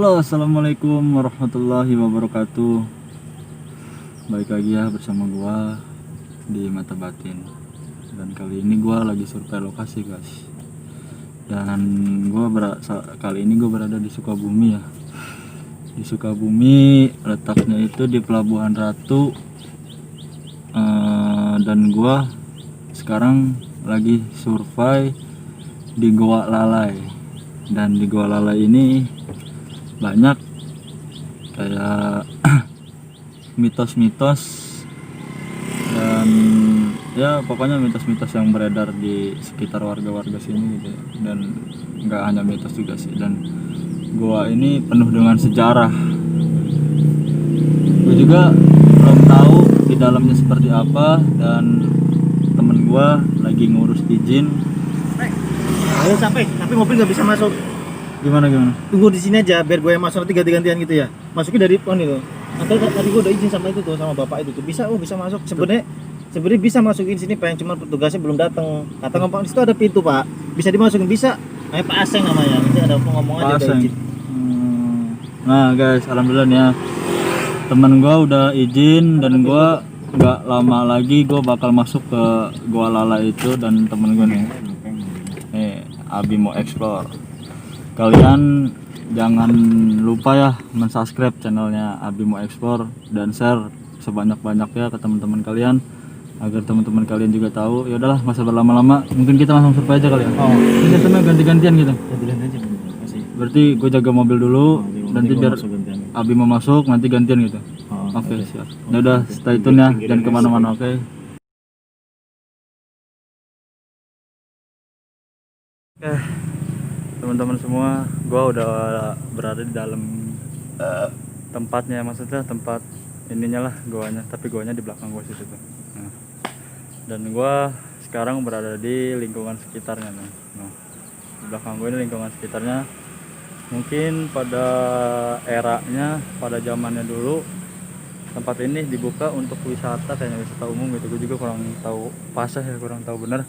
Halo, assalamualaikum warahmatullahi wabarakatuh. Balik lagi ya bersama gua di Mata Batin. Dan kali ini gua lagi survei lokasi, guys. Dan kali ini gua berada di Sukabumi ya. Di Sukabumi, letaknya itu di Pelabuhan Ratu. Dan gua sekarang lagi survei di Goa Lalai. Dan di Goa Lalai ini banyak kayak mitos-mitos dan ya pokoknya mitos-mitos yang beredar di sekitar warga-warga sini gitu ya. Dan nggak hanya mitos juga sih, dan gua ini penuh dengan sejarah. Gue juga belum tahu di dalamnya seperti apa, dan temen gua lagi ngurus izin. Ayo tapi mobil nggak bisa masuk. Gimana? Tunggu di sini aja biar gue yang masuk, nanti ganti-gantian gitu ya. Masukin dari pohon itu. Nanti tadi gue udah izin sama itu tuh, sama bapak itu tuh. Bisa masuk. Sebenarnya bisa masukin sini, Pak, yang cuma petugasnya belum datang. Kata ngomong di situ ada pintu, Pak. Bisa dimasukin, bisa. Namanya Pak Aseng namanya. Nanti ada ngomong aja udah izin. Nah guys, alhamdulillah nih ya, temen gua udah izin dan gua nggak lama lagi gua bakal masuk ke Goa Lala itu. Dan temen gua nih Abi mau explore. Kalian jangan lupa ya mensubscribe channelnya Abi mau explore dan share sebanyak-banyaknya ke teman-teman kalian agar teman-teman kalian juga tahu. Ya udahlah, masa berlama-lama, mungkin kita langsung survei aja kali ya. Oh, Ini sama ganti-gantian gitu. gantian aja. Masih. Berarti gue jaga mobil dulu, nanti biar gantian. Abi mau masuk nanti gantian gitu. Oke, siap. Ya udah, stay tune ya, jangan kemana-mana, oke? Oke, teman-teman semua, gua udah berada di dalam tempatnya, maksudnya tempat ininya lah, goanya, tapi goanya di belakang gua situ tuh. Nah, dan gua sekarang berada di lingkungan sekitarnya nih. Nah, di belakang gua ini lingkungan sekitarnya. Mungkin pada eranya, pada zamannya dulu, tempat ini dibuka untuk wisata, kayaknya wisata umum gitu. Gue juga kurang tahu pasnya ya, kurang tahu bener.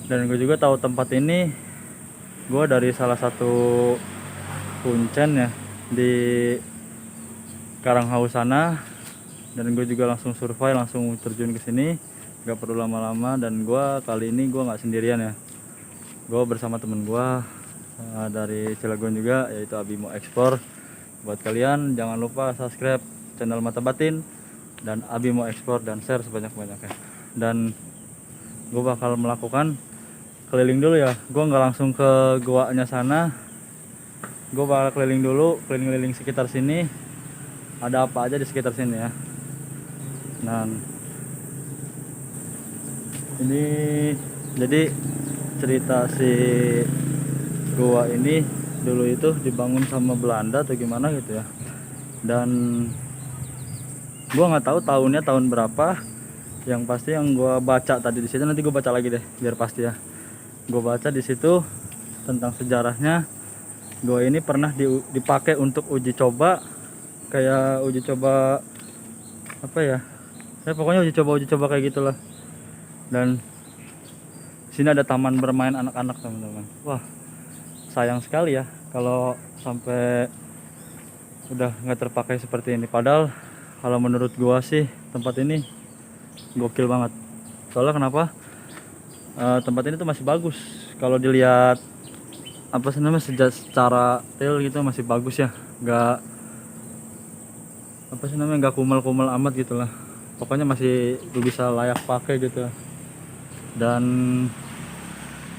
Dan gue juga tahu tempat ini, gue dari salah satu kuncen ya di Karanghaus sana. Dan gue juga langsung survei, langsung terjun ke sini, nggak perlu lama-lama. Dan gue kali ini gue nggak sendirian ya, gue bersama temen gue dari Cilegon juga, yaitu Abi mau explore. Buat kalian jangan lupa subscribe channel Mata Batin dan Abi mau explore dan share sebanyak-banyaknya. Dan gue bakal melakukan keliling dulu ya, gue nggak langsung ke goanya sana. Gue bakal keliling dulu, keliling-keliling sekitar sini, ada apa aja di sekitar sini ya. Nah, ini jadi cerita si goa ini dulu itu dibangun sama Belanda atau gimana gitu ya. Dan gue nggak tahu tahunnya tahun berapa. Yang pasti yang gue baca tadi di situ, nanti gue baca lagi deh biar pasti ya. Gue baca di situ tentang sejarahnya. Goa ini pernah dipakai untuk uji coba, kayak uji coba apa ya? Ya pokoknya uji coba kayak gitulah. Dan sini ada taman bermain anak-anak, teman-teman. Wah, sayang sekali ya kalau sampai udah nggak terpakai seperti ini. Padahal kalau menurut gua sih tempat ini gokil banget. Soalnya kenapa? Tempat ini tuh masih bagus. Kalau dilihat apa sih namanya, secara real gitu masih bagus ya. Nggak apa sih namanya, nggak kumel-kumel amat gitu lah. Pokoknya masih bisa layak pakai gitu. Dan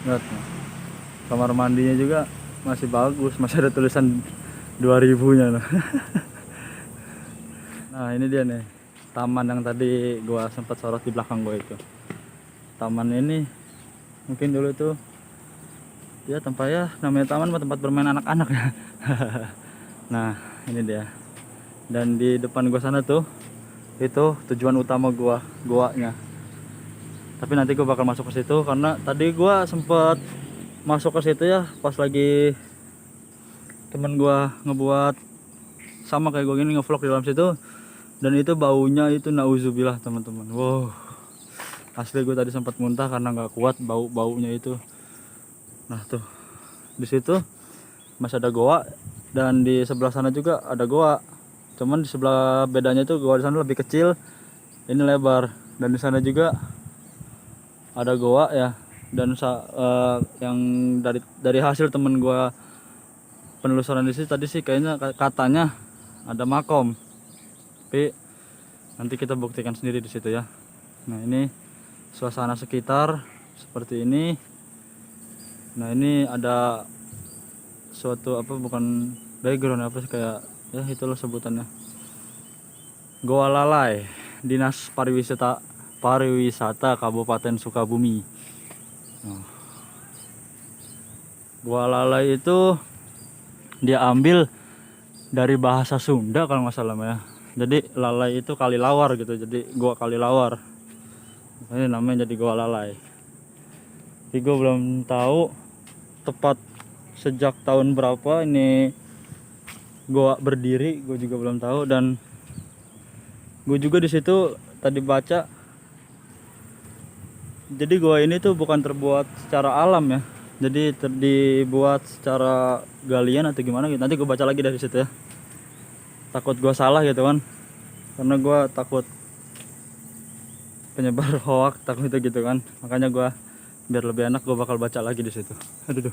lihat, kamar mandinya juga masih bagus, masih ada tulisan 2000 nya loh. Nah ini dia nih, taman yang tadi gua sempat sorot di belakang gua itu. Taman ini mungkin dulu tuh ya tempatnya, namanya taman tempat bermain anak-anak ya. Nah ini dia. Dan di depan gua sana tuh, itu tujuan utama goanya. Tapi nanti gua bakal masuk ke situ, karena tadi gua sempet masuk ke situ ya pas lagi temen gua ngebuat sama kayak gua gini, ngevlog di dalam situ. Dan itu baunya itu nauzubillah, teman-teman. Wow, asli gue tadi sempat muntah karena nggak kuat baunya itu. Nah tuh di situ masih ada goa, Dan di sebelah sana juga ada goa. Cuman di sebelah bedanya itu goa di sana lebih kecil, ini lebar. Dan di sana juga ada goa ya. Dan yang dari hasil temen gua penelusuran di sini tadi sih kayaknya katanya ada makom. Tapi nanti kita buktikan sendiri di situ ya. Nah, ini suasana sekitar seperti ini. Nah, ini ada suatu apa, bukan background apa sih, kayak ya itulah sebutannya, Goa Lalai, Dinas Pariwisata Kabupaten Sukabumi. Nah, Goa Lalai itu dia ambil dari bahasa Sunda kalau nggak salah ya. Jadi lalai itu kali lawar gitu, jadi goa kali lawar, ini namanya jadi Goa Lalai. Tapi gue belum tahu tepat sejak tahun berapa ini goa berdiri, gue juga belum tahu. Dan gue juga di situ tadi baca, jadi goa ini tuh bukan terbuat secara alam ya, jadi dibuat secara galian atau gimana gitu. Nanti gue baca lagi dari situ ya, takut gue salah gitu kan, karena gue takut penyebar hoax, takut itu gitu kan. Makanya gue biar lebih enak gue bakal baca lagi di situ. Aduh.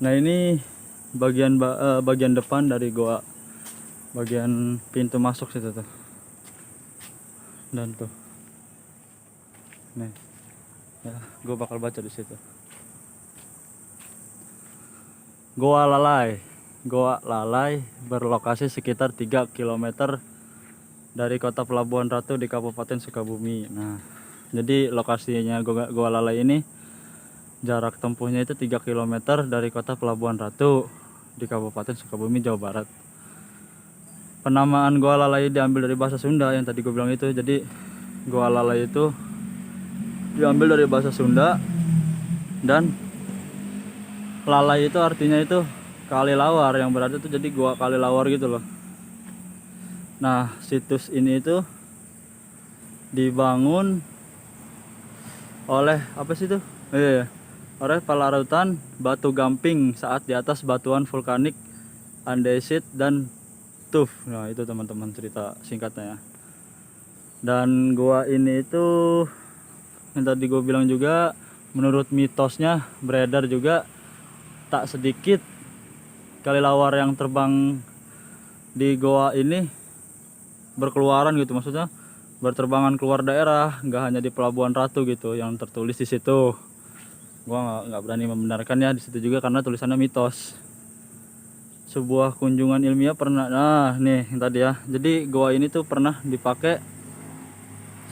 Nah, ini bagian depan dari goa, bagian pintu masuk situ tuh. Dan tuh, nih ya, gue bakal baca di situ. Goa Lalai berlokasi sekitar 3 km dari kota Pelabuhan Ratu di Kabupaten Sukabumi. Nah, jadi lokasinya Goa Lalai ini jarak tempuhnya itu 3 km dari kota Pelabuhan Ratu di Kabupaten Sukabumi, Jawa Barat. Penamaan Goa Lalai diambil dari bahasa Sunda yang tadi gue bilang itu. Jadi Goa Lalai itu diambil dari bahasa Sunda, dan lalai itu artinya itu kali lawar, yang berarti itu jadi goa kali lawar gitu loh. Nah, situs ini itu dibangun oleh apa sih itu? Oleh pelarutan batu gamping saat di atas batuan vulkanik andesit dan tuff. Nah, itu teman-teman cerita singkatnya ya. Dan gua ini itu yang tadi gue bilang juga, menurut mitosnya beredar juga, tak sedikit kali lawar yang terbang di goa ini berkeluaran gitu, maksudnya berterbangan keluar daerah, nggak hanya di Pelabuhan Ratu gitu yang tertulis di situ. Gua nggak berani membenarkannya di situ juga karena tulisannya mitos. Sebuah kunjungan ilmiah pernah, nah nih yang tadi ya, jadi goa ini tuh pernah dipakai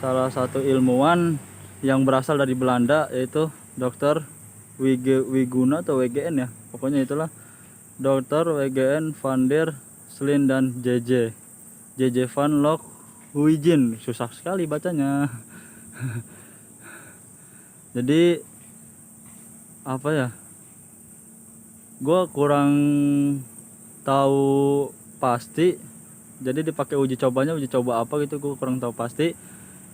salah satu ilmuwan yang berasal dari Belanda, yaitu Dr. Wiguna atau WGN ya, pokoknya itulah, Dr. WGN van der Sleen dan JJ van Lockwijn, susah sekali bacanya. Jadi apa ya, gue kurang tahu pasti, jadi dipakai uji coba apa gitu, gue kurang tahu pasti.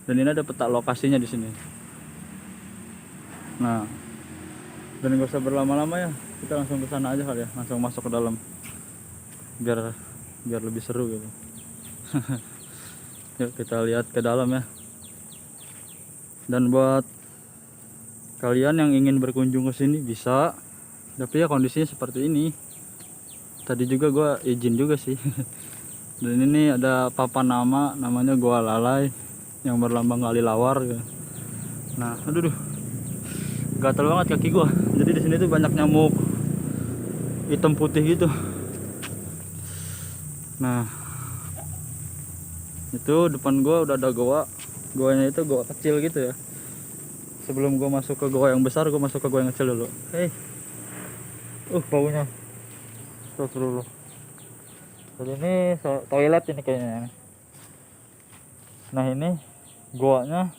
Dan ini ada peta lokasinya di sini. Nah, dan gak usah berlama-lama ya, kita langsung ke sana aja kali ya, langsung masuk ke dalam biar lebih seru gitu. Yuk kita lihat ke dalam ya. Dan buat kalian yang ingin berkunjung ke sini bisa, tapi ya kondisinya seperti ini. Tadi juga gue izin juga sih. Dan ini ada papan nama, namanya Goa Lalai yang berlambang kali lawar ya. Nah, aduh, gatal banget kaki gua. Jadi di sini tuh banyak nyamuk hitam putih gitu. Nah, itu depan gua udah ada goa. Goanya itu goa kecil gitu ya. Sebelum gua masuk ke goa yang besar, gua masuk ke goa yang kecil dulu. Baunya. Astagfirullah. Jadi ini toilet ini kayaknya. Nah, ini goanya.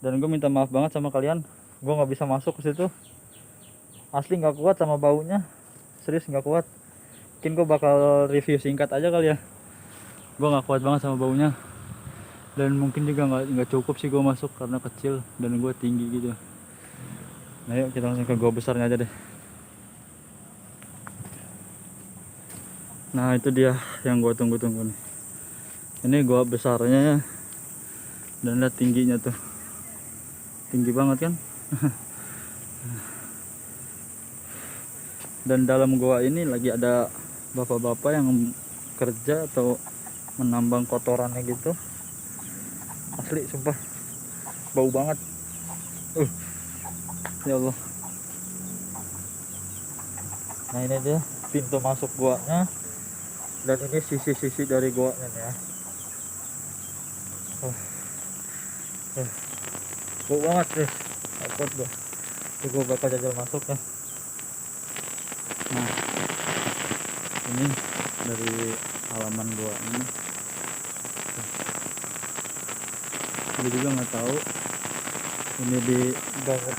Dan gue minta maaf banget sama kalian, gue nggak bisa masuk ke situ. Asli nggak kuat sama baunya, serius nggak kuat. Mungkin gue bakal review singkat aja kali ya. Gue nggak kuat banget sama baunya. Dan mungkin juga nggak cukup sih gue masuk karena kecil dan gue tinggi gitu. Nah, yuk kita langsung ke goa besarnya aja deh. Nah itu dia yang gua tunggu-tunggu nih. Ini gua besarnya ya. Dan lihat tingginya tuh, tinggi banget kan. Dan dalam gua ini lagi ada bapak-bapak yang kerja atau menambang kotorannya gitu. Asli sumpah bau banget. Ya Allah. Nah ini dia pintu masuk guanya, dan ini sisi-sisi dari guanya nih ya. Bau banget deh, takut gua. Gua bakal jajal masuk ya. Nah ini dari halaman gua ini. Gue juga nggak tahu ini dibangun.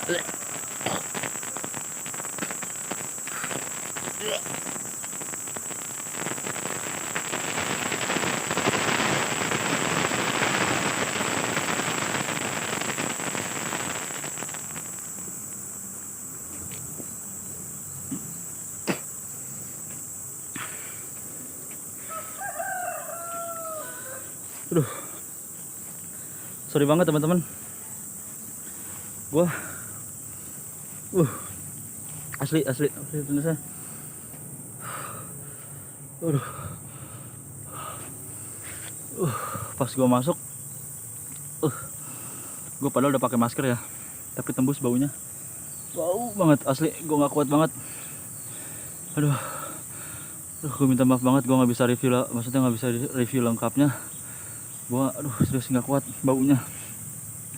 Aduh, sorry banget teman-teman. Gua asli bener saya. Pas gua masuk, gua padahal udah pakai masker ya, tapi tembus baunya. Bau banget asli, gua nggak kuat banget. Aduh, gua minta maaf banget, gua nggak bisa review lah, maksudnya nggak bisa review lengkapnya. Gua serius nggak kuat baunya.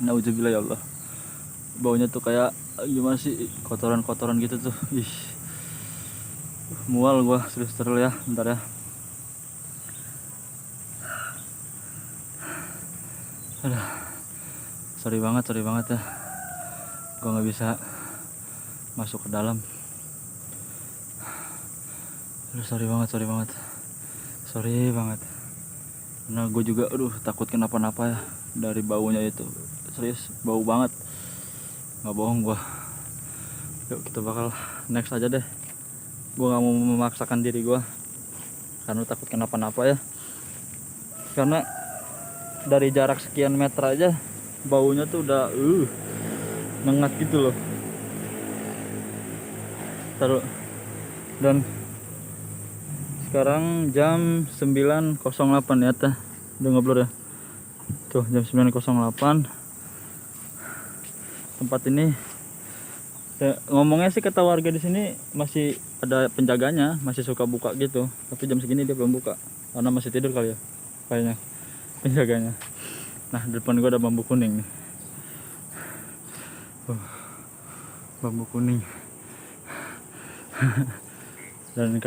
Nauzubillah ya Allah. Baunya tuh kayak gimana sih, kotoran gitu tuh. Ih, mual gua serius terus ya, bentar ya. Aduh, sorry banget ya, gua nggak bisa masuk ke dalam. Aduh, sorry banget karena gue juga takut kenapa-napa ya dari baunya itu. Serius bau banget, nggak bohong gua. Yuk kita bakal next aja deh. Gua nggak mau memaksakan diri gua karena takut kenapa-napa ya, karena dari jarak sekian meter aja baunya tuh udah mengat gitu loh. Taruh. Dan sekarang jam 9.08 ya teh, udah ngobrol ya tuh, jam 9.08. Tempat ini ya, ngomongnya sih kata warga di sini masih ada penjaganya, masih suka buka gitu, tapi jam segini dia belum buka karena masih tidur kali ya kayaknya penjaganya. Nah di depan gua ada bambu kuning nih. Bambu kuning. Dan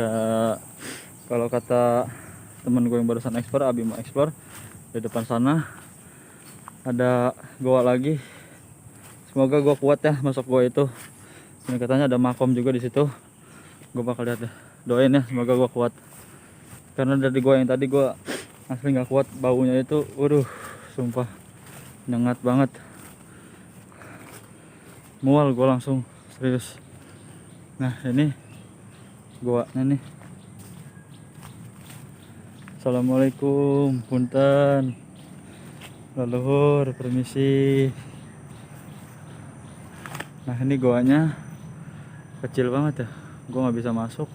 kalau kata temen gue yang barusan explore, Abi mau explore, di depan sana ada goa lagi. Semoga gua kuat ya masuk goa itu. Ini katanya ada makom juga di situ. Gue bakal lihat deh. Doain ya semoga gua kuat. Karena dari goa yang tadi gua asli nggak kuat, baunya itu, sumpah nyengat banget. Mual gua langsung, serius. Nah ini goanya nih. Assalamualaikum, punten, leluhur, permisi. Nah ini goanya kecil banget ya, gua nggak bisa masuk.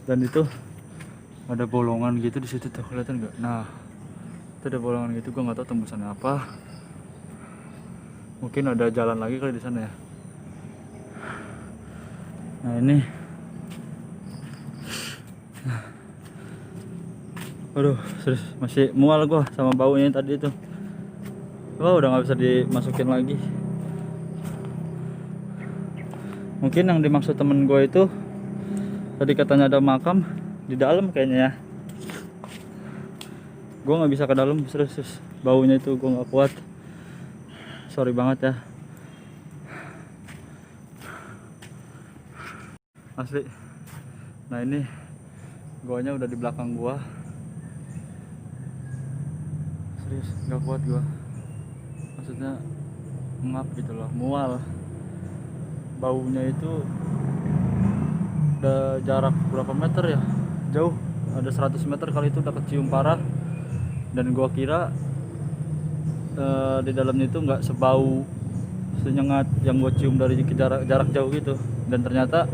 Dan itu ada bolongan gitu di situ tuh, kelihatan nggak? Nah itu ada bolongan gitu, gua nggak tahu tembusannya apa. Mungkin ada jalan lagi kali di sana ya. Nah ini, aduh serius masih mual gua sama baunya yang tadi itu. Wah udah nggak bisa dimasukin lagi. Mungkin yang dimaksud temen gue itu tadi katanya ada makam di dalam kayaknya ya. Gue nggak bisa ke dalam, serius baunya itu gue nggak kuat. Sorry banget ya. Asli. Nah ini goanya udah di belakang gua. Serius nggak kuat gua. Maksudnya ngap gitu loh, mual. Baunya itu udah jarak berapa meter ya, jauh, ada 100 meter kali itu udah kecium parah. Dan gua kira di dalamnya itu nggak sebau senyengat yang gue cium dari jarak jauh gitu. Dan ternyata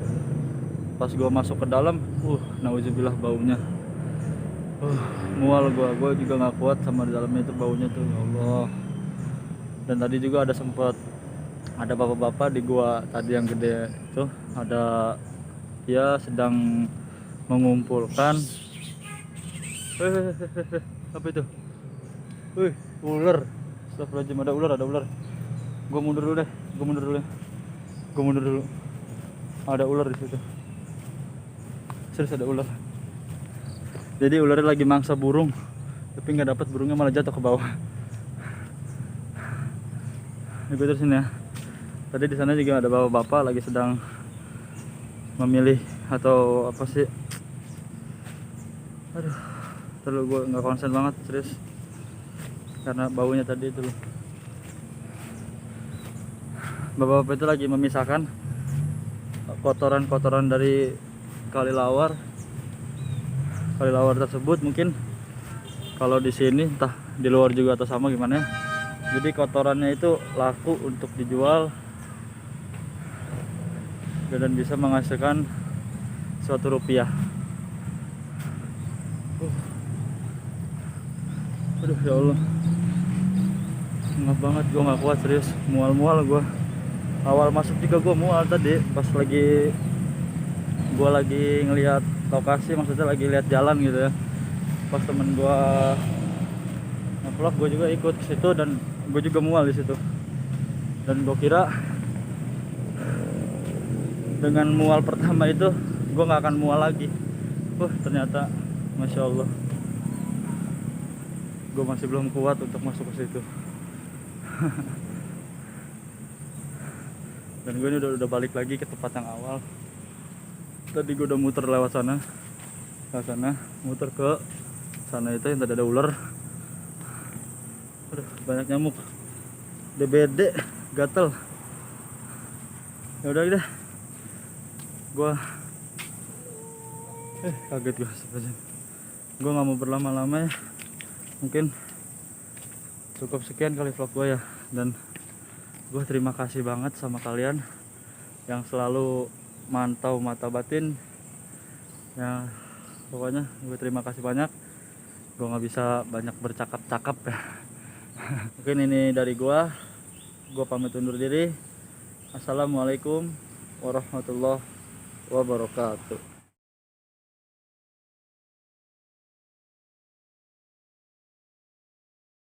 pas gue masuk ke dalam, nauzubillah baunya, mual gue juga nggak kuat sama di dalamnya itu baunya tuh, ya Allah. Dan tadi juga ada bapak-bapak di gua tadi yang gede itu, ada ya sedang mengumpulkan apa itu, ular. Astagfirullahaladzim, ada ular. Gue mundur dulu deh, gue mundur dulu. Ada ular di situ. Serius ada ular. Jadi ularnya lagi mangsa burung, tapi nggak dapat, burungnya malah jatuh ke bawah. Ini gue terusin ya. Tadi di sana juga ada bapak-bapak lagi sedang memilih atau apa sih? Aduh, terlalu gue nggak konsen banget serius karena baunya tadi itu loh. Bapak-bapak itu lagi memisahkan kotoran-kotoran dari kali lawar tersebut. Mungkin kalau di sini entah di luar juga atau sama gimana ya. Jadi kotorannya itu laku untuk dijual dan bisa menghasilkan suatu rupiah. Aduh ya Allah, ngap banget, gue nggak kuat serius, mual gue. Awal masuk juga gue mual tadi pas gue lagi ngelihat lokasi, maksudnya lagi lihat jalan gitu ya. Pas temen gue ngevlog, gue juga ikut ke situ dan gue juga mual di situ. Dan gue kira dengan mual pertama itu gue nggak akan mual lagi. Ternyata masya Allah, gue masih belum kuat untuk masuk ke situ. Dan gue ini udah balik lagi ke tempat yang awal. Tadi gue udah muter lewat sana, muter ke sana itu yang tadi ada ular. Aduh, banyak nyamuk, DBD, gatel. Ya udah deh, gue kaget gue sebenarnya. Gue nggak mau berlama-lama ya. Mungkin cukup sekian kali vlog gue ya. Dan gue terima kasih banget sama kalian yang selalu mantau mata batin ya. Pokoknya gue terima kasih banyak. Gue nggak bisa banyak bercakap-cakap ya. Mungkin ini dari gue pamit undur diri. Assalamualaikum warahmatullahi wabarakatuh.